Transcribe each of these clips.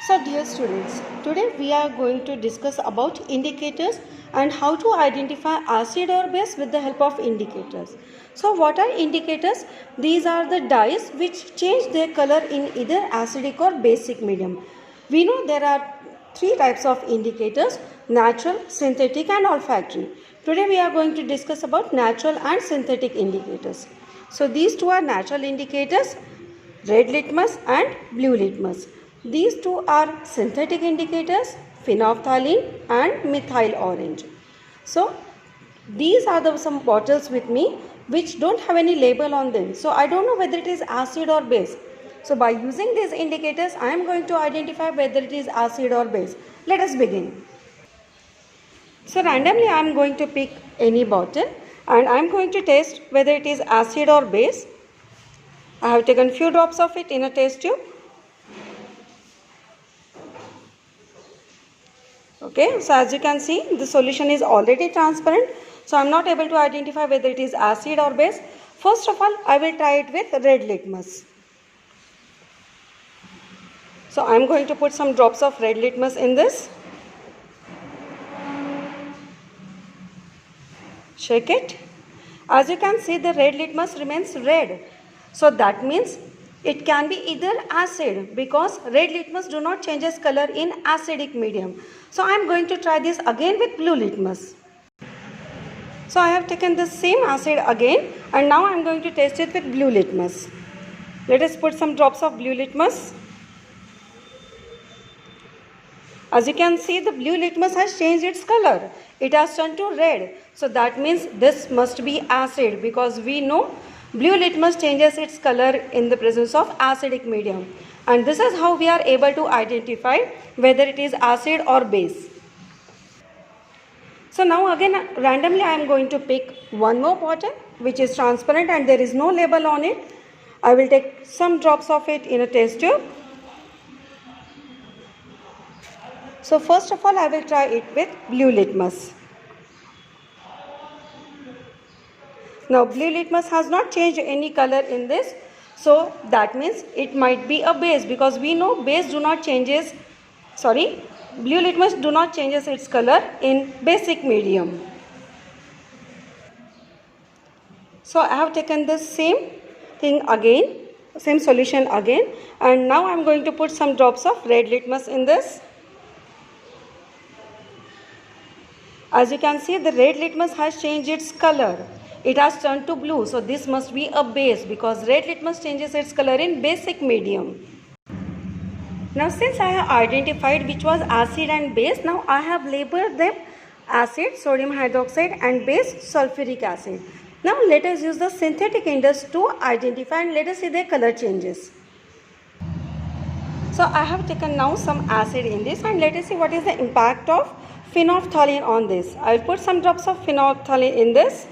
So dear students, today we are going to discuss about indicators and how to identify acid or base with the help of indicators. So what are indicators? These are the dyes which change their color in either acidic or basic medium. We know there are three types of indicators: natural, synthetic and olfactory. Today we are going to discuss about natural and synthetic indicators. So these two are natural indicators, red litmus and blue litmus. These two are synthetic indicators, phenolphthalein and methyl orange. So these are some bottles with me which don't have any label on them. So I don't know whether it is acid or base. So by using these indicators, I am going to identify whether it is acid or base. Let us begin. So randomly I am going to pick any bottle and I am going to test whether it is acid or base. I have taken few drops of it in a test tube. Okay, so as you can see, the solution is already transparent. So I am not able to identify whether it is acid or base. First of all, I will try it with red litmus. So I am going to put some drops of red litmus in this. Shake it. As you can see, the red litmus remains red. So that means it can be either acid, because red litmus do not change its color in acidic medium. So I am going to try this again with blue litmus. So I have taken the same acid again and now I am going to test it with blue litmus. Let us put some drops of blue litmus. As you can see, the blue litmus has changed its color. It has turned to red. So that means this must be acid, because we know blue litmus changes its color in the presence of acidic medium. And this is how we are able to identify whether it is acid or base. So now again randomly I am going to pick one more bottle which is transparent and there is no label on it. I will take some drops of it in a test tube. So first of all I will try it with blue litmus. Now blue litmus has not changed any color in this. So that means it might be a base, because we know base do not changes, blue litmus do not changes its color in basic medium. So I have taken the same thing again, same solution again, and now I am going to put some drops of red litmus in this. As you can see, the red litmus has changed its color. It has turned to blue. So this must be a base, because red litmus changes its color in basic medium. Now since I have identified which was acid and base, now I have labeled them acid, sodium hydroxide, and base, sulfuric acid. Now let us use the synthetic index to identify and let us see their color changes. So I have taken now some acid in this and let us see what is the impact of phenolphthalein on this. I will put some drops of phenolphthalein in this.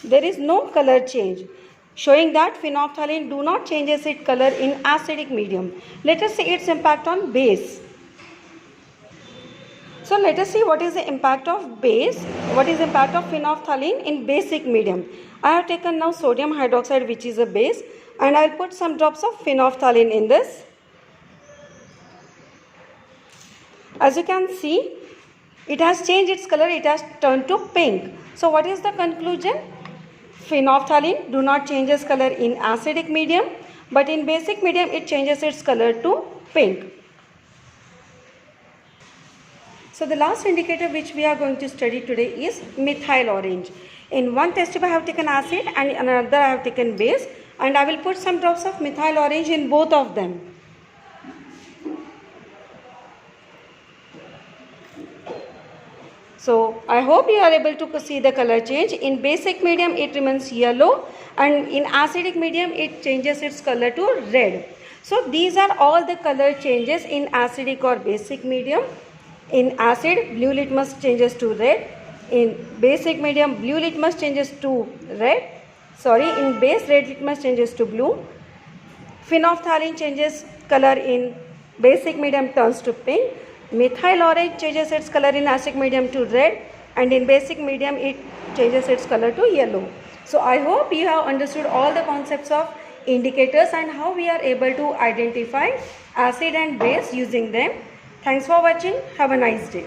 There is no color change, showing that phenolphthalein do not change its color in acidic medium. Let us see its impact on base. So let us see what is the impact of base, what is the impact of phenolphthalein in basic medium. I have taken now sodium hydroxide, which is a base, and I will put some drops of phenolphthalein in this. As you can see, it has changed its color, it has turned to pink. So what is the conclusion? Phenolphthalein do not change its color in acidic medium, but in basic medium it changes its color to pink. So the last indicator which we are going to study today is methyl orange. In one test tube I have taken acid and in another I have taken base, and I will put some drops of methyl orange in both of them. So I hope you are able to see the color change. In basic medium it remains yellow, and in acidic medium it changes its color to red. So these are all the color changes in acidic or basic medium. In acid, blue litmus changes to red. In basic medium, blue litmus changes to red. In base, red litmus changes to blue. Phenolphthalein changes color in basic medium, turns to pink. Methyl orange changes its color in acidic medium to red, and in basic medium it changes its color to yellow. So I hope you have understood all the concepts of indicators and how we are able to identify acid and base using them. Thanks for watching. Have a nice day.